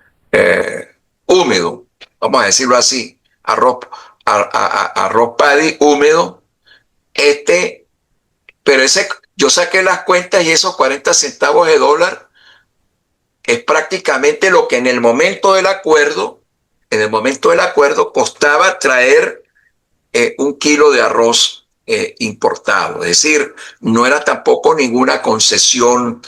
húmedo, vamos a decirlo así, arroz paddy húmedo, pero yo saqué las cuentas y esos 40 centavos de dólar es prácticamente lo que en el momento del acuerdo costaba traer un kilo de arroz importado. Es decir, no era tampoco ninguna concesión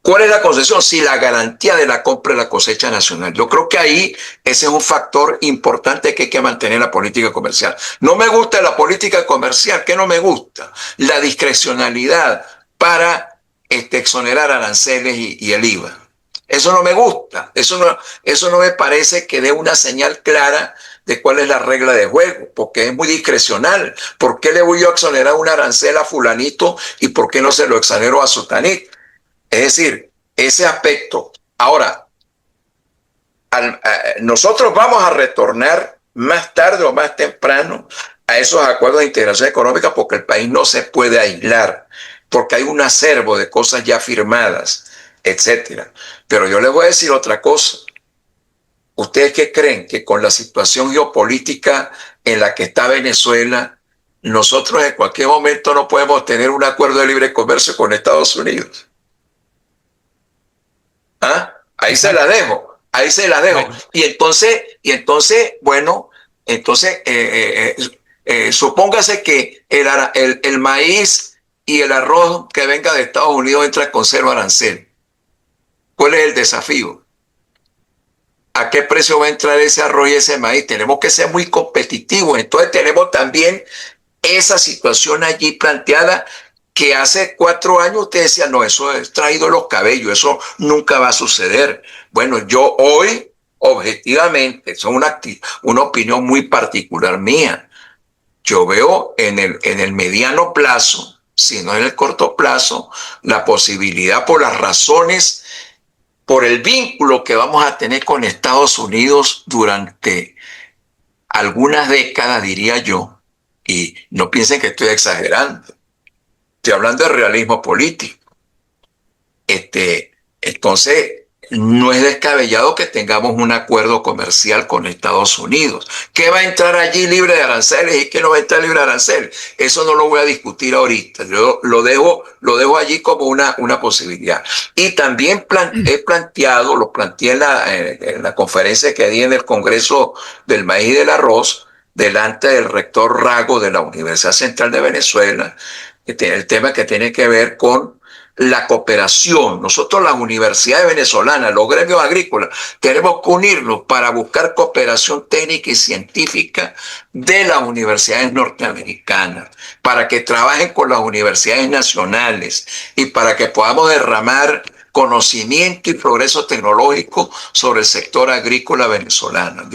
¿Cuál es la concesión? Sí, la garantía de la compra de la cosecha nacional. Yo creo que ahí ese es un factor importante que hay que mantener en la política comercial. No me gusta la política comercial. ¿Qué no me gusta? La discrecionalidad para exonerar aranceles y el IVA. Eso no me gusta. Eso no me parece que dé una señal clara de cuál es la regla de juego, porque es muy discrecional. ¿Por qué le voy yo a exonerar un arancel a fulanito y por qué no se lo exonero a sotanito? Es decir, ese aspecto. Ahora, nosotros vamos a retornar más tarde o más temprano a esos acuerdos de integración económica porque el país no se puede aislar, porque hay un acervo de cosas ya firmadas, etcétera. Pero yo les voy a decir otra cosa. ¿Ustedes qué creen? Que con la situación geopolítica en la que está Venezuela, nosotros en cualquier momento no podemos tener un acuerdo de libre comercio con Estados Unidos. ¿Ah? Ahí se la dejo, ahí se la dejo. Bueno. Bueno, supóngase que el maíz y el arroz que venga de Estados Unidos entra con cero arancel. ¿Cuál es el desafío? ¿A qué precio va a entrar ese arroz y ese maíz? Tenemos que ser muy competitivos. Entonces tenemos también esa situación allí planteada que hace 4 años usted decía, no, eso es traído los cabellos, eso nunca va a suceder. Bueno, yo hoy, objetivamente, es una opinión muy particular mía, yo veo en el mediano plazo, si no en el corto plazo, la posibilidad por las razones, por el vínculo que vamos a tener con Estados Unidos durante algunas décadas, diría yo, y no piensen que estoy exagerando. Estoy hablando de realismo político. Entonces, no es descabellado que tengamos un acuerdo comercial con Estados Unidos. ¿Qué va a entrar allí libre de aranceles y qué no va a entrar libre de aranceles? Eso no lo voy a discutir ahorita. Yo lo dejo allí como una posibilidad. Y también lo planteé en la conferencia que di en el Congreso del Maíz y del Arroz, delante del rector Rago de la Universidad Central de Venezuela, el tema que tiene que ver con la cooperación. Nosotros, las universidades venezolanas, los gremios agrícolas, tenemos que unirnos para buscar cooperación técnica y científica de las universidades norteamericanas, para que trabajen con las universidades nacionales y para que podamos derramar conocimiento y progreso tecnológico sobre el sector agrícola venezolano.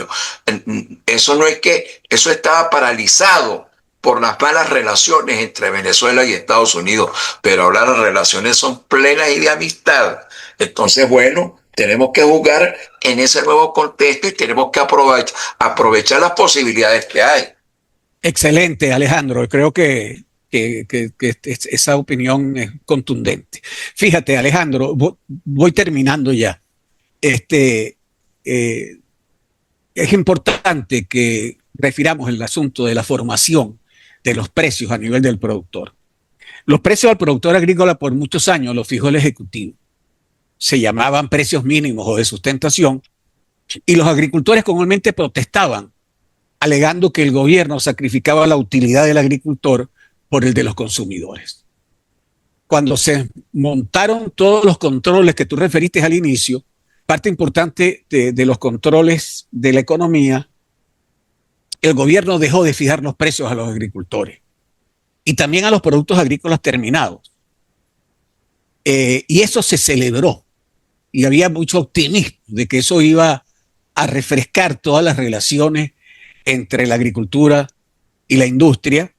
Eso estaba paralizado por las malas relaciones entre Venezuela y Estados Unidos, pero ahora las relaciones son plenas y de amistad. Entonces, bueno, tenemos que jugar en ese nuevo contexto y tenemos que aprovechar las posibilidades que hay. Excelente, Alejandro. Creo que esa opinión es contundente. Fíjate, Alejandro, voy terminando ya. Es importante que refiramos el asunto de la formación de los precios a nivel del productor. Los precios al productor agrícola por muchos años los fijó el Ejecutivo. Se llamaban precios mínimos o de sustentación y los agricultores comúnmente protestaban, alegando que el gobierno sacrificaba la utilidad del agricultor por el de los consumidores. Cuando se montaron todos los controles que tú referiste al inicio, parte importante de los controles de la economía, el gobierno dejó de fijar los precios a los agricultores y también a los productos agrícolas terminados. Y eso se celebró y había mucho optimismo de que eso iba a refrescar todas las relaciones entre la agricultura y la industria.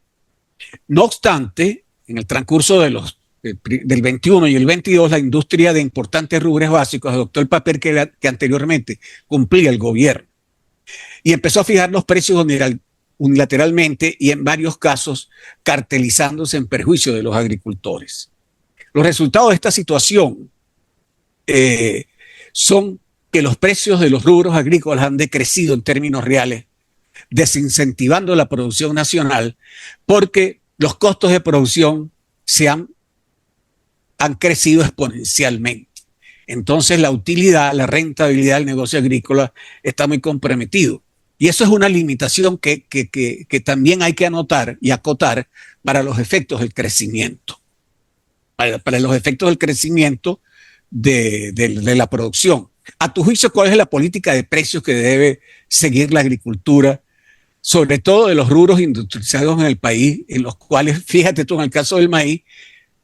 No obstante, en el transcurso del 21 y el 22, la industria de importantes rubros básicos adoptó el papel que anteriormente cumplía el gobierno y empezó a fijar los precios unilateralmente y en varios casos cartelizándose en perjuicio de los agricultores. Los resultados de esta situación son que los precios de los rubros agrícolas han decrecido en términos reales, desincentivando la producción nacional porque los costos de producción han crecido exponencialmente. Entonces la utilidad, la rentabilidad del negocio agrícola está muy comprometido. Y eso es una limitación que también hay que anotar y acotar para los efectos del crecimiento. Para los efectos del crecimiento, de la producción. A tu juicio, ¿cuál es la política de precios que debe seguir la agricultura, sobre todo de los rubros industrializados en el país, en los cuales, fíjate tú, en el caso del maíz,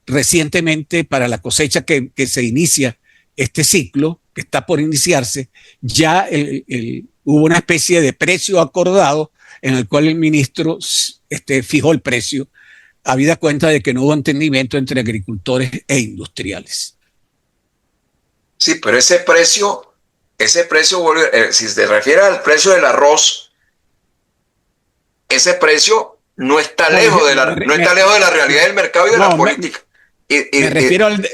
recientemente para la cosecha que se inicia este ciclo, que está por iniciarse, ya hubo una especie de precio acordado en el cual el ministro fijó el precio, habida cuenta de que no hubo entendimiento entre agricultores e industriales. Sí, pero ese precio, si se refiere al precio del arroz, ese precio no está lejos de la realidad del mercado y de la política.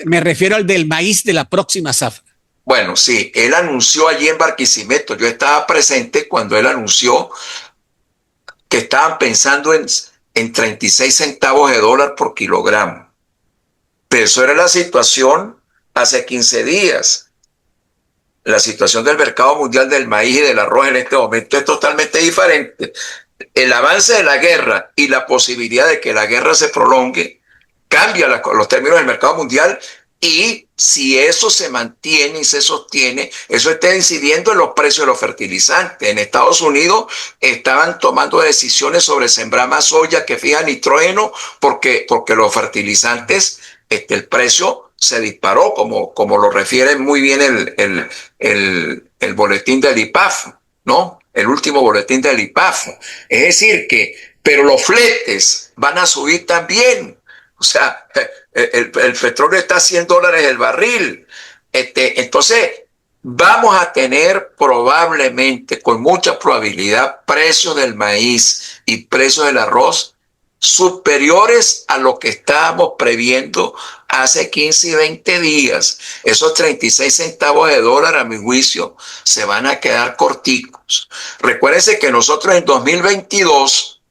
Me refiero al del maíz de la próxima zafra. Bueno, sí, él anunció allí en Barquisimeto, yo estaba presente cuando él anunció que estaban pensando en 36 centavos de dólar por kilogramo. Pero eso era la situación hace 15 días. La situación del mercado mundial del maíz y del arroz en este momento es totalmente diferente. El avance de la guerra y la posibilidad de que la guerra se prolongue cambia los términos del mercado mundial, y si eso se mantiene y se sostiene, eso está incidiendo en los precios de los fertilizantes. En Estados Unidos estaban tomando decisiones sobre sembrar más soya que fija nitrógeno porque los fertilizantes, el precio se disparó, como lo refiere muy bien el boletín del IPAF, ¿no? El último boletín del IPAF. Es decir pero los fletes van a subir también. O sea, el petróleo está a $100 el barril. Entonces, vamos a tener probablemente, con mucha probabilidad, precios del maíz y precios del arroz superiores a lo que estábamos previendo hace 15 y 20 días. Esos 36 centavos de dólar, a mi juicio, se van a quedar corticos. Recuérdense que nosotros en 2022,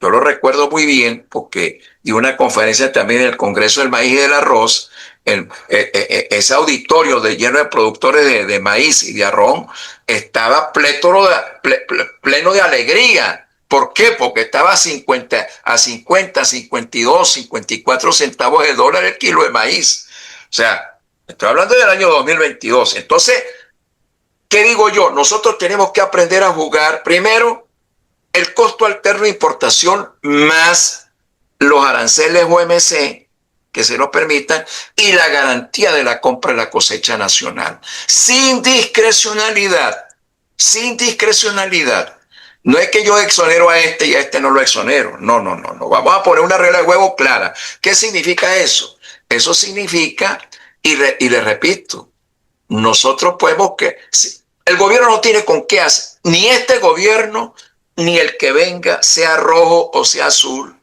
yo lo recuerdo muy bien porque di una conferencia también en el Congreso del Maíz y del Arroz, ese auditorio lleno de productores de maíz y de arroz estaba pleno de alegría. ¿Por qué? Porque estaba a 50, 52, 54 centavos de dólar el kilo de maíz. O sea, estoy hablando del año 2022. Entonces, ¿qué digo yo? Nosotros tenemos que aprender a jugar primero el costo alterno de importación más los aranceles OMC que se nos permitan y la garantía de la compra de la cosecha nacional. Sin discrecionalidad. No es que yo exonero a este y a este no lo exonero. No. Vamos a poner una regla de juego clara. ¿Qué significa eso? Eso significa, y le repito, nosotros podemos el gobierno no tiene con qué hacer, ni este gobierno ni el que venga, sea rojo o sea azul,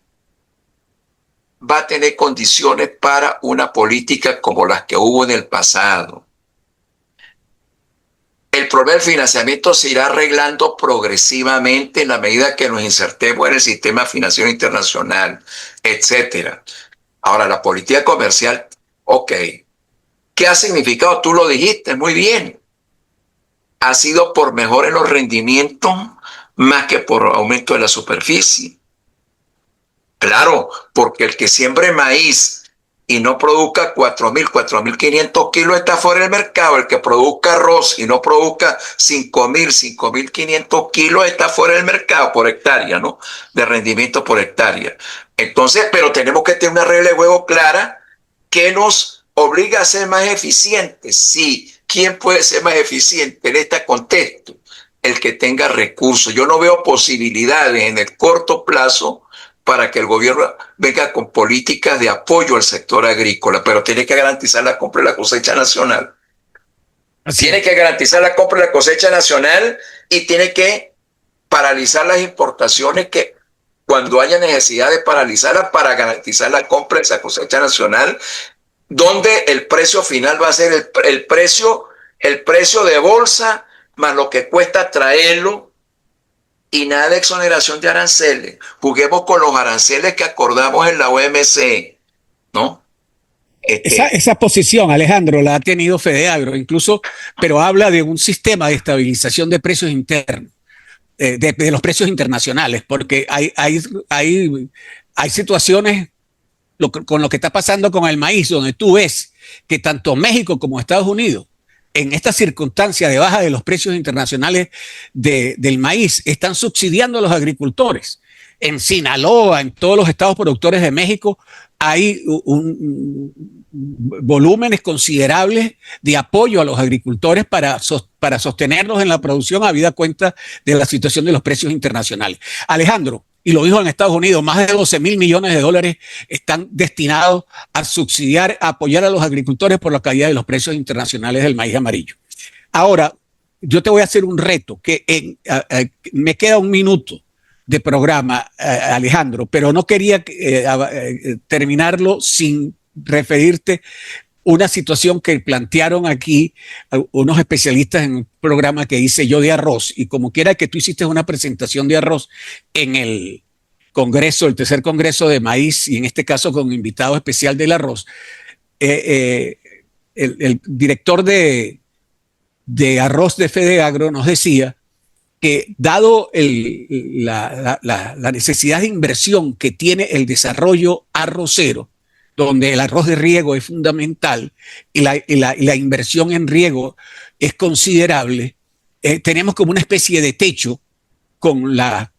va a tener condiciones para una política como las que hubo en el pasado. El problema del financiamiento se irá arreglando progresivamente en la medida que nos insertemos en el sistema financiero internacional, etcétera. Ahora, la política comercial, ok. ¿Qué ha significado? Tú lo dijiste muy bien. Ha sido por mejora en los rendimientos más que por aumento de la superficie. Claro, porque el que siembre maíz y no produzca 4.500 kilos está fuera del mercado. El que produzca arroz y no produzca 5.500 kilos está fuera del mercado por hectárea, ¿no? De rendimiento por hectárea. Entonces, pero tenemos que tener una regla de juego clara que nos obliga a ser más eficientes. Sí, ¿quién puede ser más eficiente en este contexto? El que tenga recursos. Yo no veo posibilidades en el corto plazo para que el gobierno venga con políticas de apoyo al sector agrícola, pero tiene que garantizar la compra de la cosecha nacional. Tiene que garantizar la compra de la cosecha nacional y tiene que paralizar las importaciones que cuando haya necesidad de paralizarlas para garantizar la compra de esa cosecha nacional, donde el precio final va a ser el precio de bolsa más lo que cuesta traerlo, y nada de exoneración de aranceles. Juguemos con los aranceles que acordamos en la OMC, ¿no? Esa posición, Alejandro, la ha tenido Fedeagro, incluso, pero habla de un sistema de estabilización de precios internos, de los precios internacionales, porque hay situaciones con lo que está pasando con el maíz, donde tú ves que tanto México como Estados Unidos, en esta circunstancia de baja de los precios internacionales del maíz, están subsidiando a los agricultores. En Sinaloa, en todos los estados productores de México, hay volúmenes considerables de apoyo a los agricultores para sostenerlos en la producción, habida cuenta de la situación de los precios internacionales. Alejandro, y lo dijo en Estados Unidos, más de 12.000 millones de dólares están destinados a subsidiar, a apoyar a los agricultores por la caída de los precios internacionales del maíz amarillo. Ahora, yo te voy a hacer un reto, que me queda un minuto de programa, Alejandro, pero no quería terminarlo sin referirte una situación que plantearon aquí unos especialistas en un programa que hice yo de arroz, y como quiera que tú hiciste una presentación de arroz en el Congreso, el tercer Congreso de Maíz, y en este caso con invitado especial del arroz, el director de arroz de Fedeagro nos decía que dado la necesidad de inversión que tiene el desarrollo arrocero, donde el arroz de riego es fundamental y la inversión en riego es considerable, tenemos como una especie de techo con la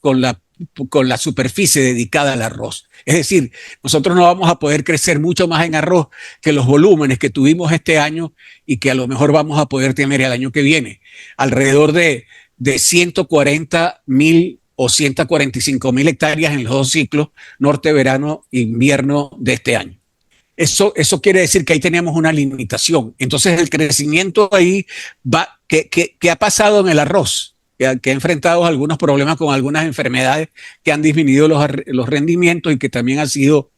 superficie dedicada al arroz. Es decir, nosotros no vamos a poder crecer mucho más en arroz que los volúmenes que tuvimos este año y que a lo mejor vamos a poder tener el año que viene, alrededor de 140.000 o 145.000 hectáreas en los dos ciclos, norte, verano, invierno de este año. Eso quiere decir que ahí teníamos una limitación. Entonces el crecimiento ahí va, ¿qué ha pasado en el arroz? Que ha enfrentado algunos problemas con algunas enfermedades que han disminuido los rendimientos y que también ha sido,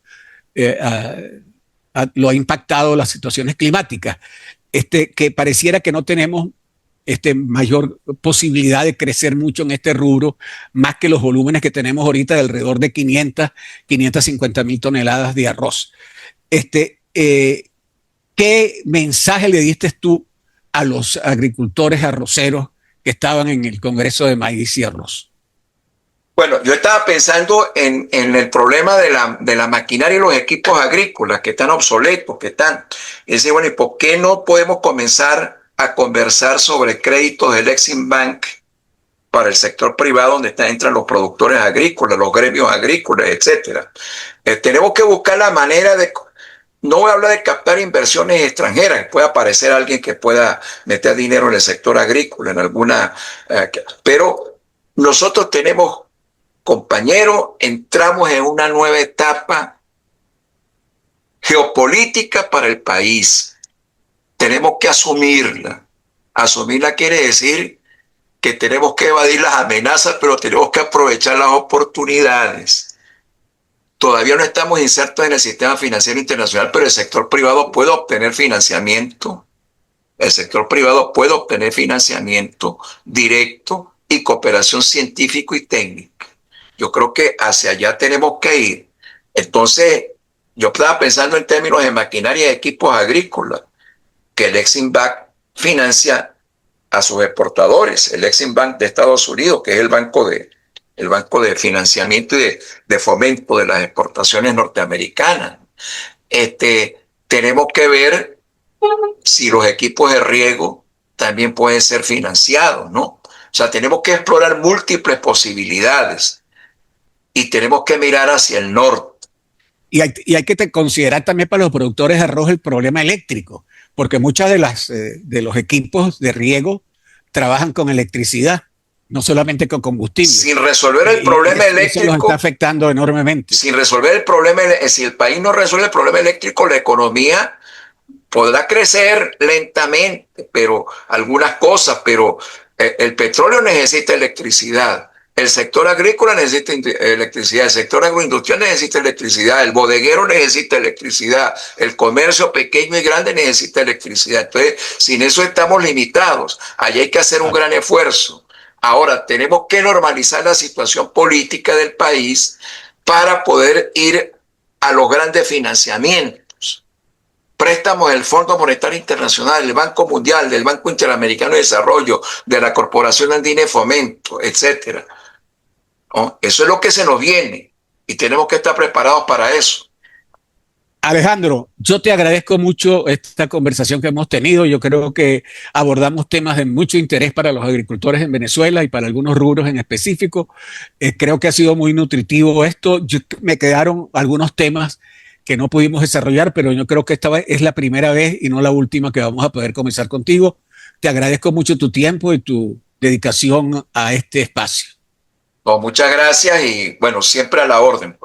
lo ha impactado las situaciones climáticas. Que pareciera que no tenemos mayor posibilidad de crecer mucho en este rubro, más que los volúmenes que tenemos ahorita de alrededor de 550.000 toneladas de arroz. ¿Qué mensaje le diste tú a los agricultores arroceros que estaban en el Congreso de Maíz y Arroz? Bueno, yo estaba pensando en el problema de la maquinaria y los equipos agrícolas que están obsoletos, y decir, bueno, ¿y por qué no podemos comenzar a conversar sobre créditos del Exim Bank para el sector privado, donde entran los productores agrícolas, los gremios agrícolas, etcétera? Tenemos que buscar la manera de... No voy a hablar de captar inversiones extranjeras, puede aparecer alguien que pueda meter dinero en el sector agrícola, en alguna... pero nosotros tenemos, compañeros, entramos en una nueva etapa geopolítica para el país. Tenemos que asumirla. Asumirla quiere decir que tenemos que evadir las amenazas, pero tenemos que aprovechar las oportunidades. Todavía no estamos insertos en el sistema financiero internacional, pero el sector privado puede obtener financiamiento. El sector privado puede obtener financiamiento directo y cooperación científico y técnica. Yo creo que hacia allá tenemos que ir. Entonces, yo estaba pensando en términos de maquinaria y equipos agrícolas, que el Exim Bank financia a sus exportadores. El Exim Bank de Estados Unidos, que es el banco de financiamiento y de fomento de las exportaciones norteamericanas. Tenemos que ver si los equipos de riego también pueden ser financiados, ¿no? O sea, tenemos que explorar múltiples posibilidades y tenemos que mirar hacia el norte. Y hay que considerar también para los productores de arroz el problema eléctrico, porque muchas de los equipos de riego trabajan con electricidad, no solamente con combustible. Sin resolver el problema eléctrico. Eso nos está afectando enormemente. Sin resolver el problema, si el país no resuelve el problema eléctrico, la economía podrá crecer lentamente, pero algunas cosas, pero el petróleo necesita electricidad. El sector agrícola necesita electricidad, el sector agroindustrial necesita electricidad, el bodeguero necesita electricidad, el comercio pequeño y grande necesita electricidad. Entonces, sin eso estamos limitados. Allí hay que hacer un gran esfuerzo. Ahora, tenemos que normalizar la situación política del país para poder ir a los grandes financiamientos. Préstamos del Fondo Monetario Internacional, del Banco Mundial, del Banco Interamericano de Desarrollo, de la Corporación Andina de Fomento, etcétera. ¿No? Eso es lo que se nos viene y tenemos que estar preparados para eso. Alejandro, yo te agradezco mucho esta conversación que hemos tenido. Yo creo que abordamos temas de mucho interés para los agricultores en Venezuela y para algunos rubros en específico. Creo que ha sido muy nutritivo esto. Me quedaron algunos temas que no pudimos desarrollar, pero yo creo que esta es la primera vez y no la última que vamos a poder comenzar contigo. Te agradezco mucho tu tiempo y tu dedicación a este espacio. No, muchas gracias y bueno, siempre a la orden.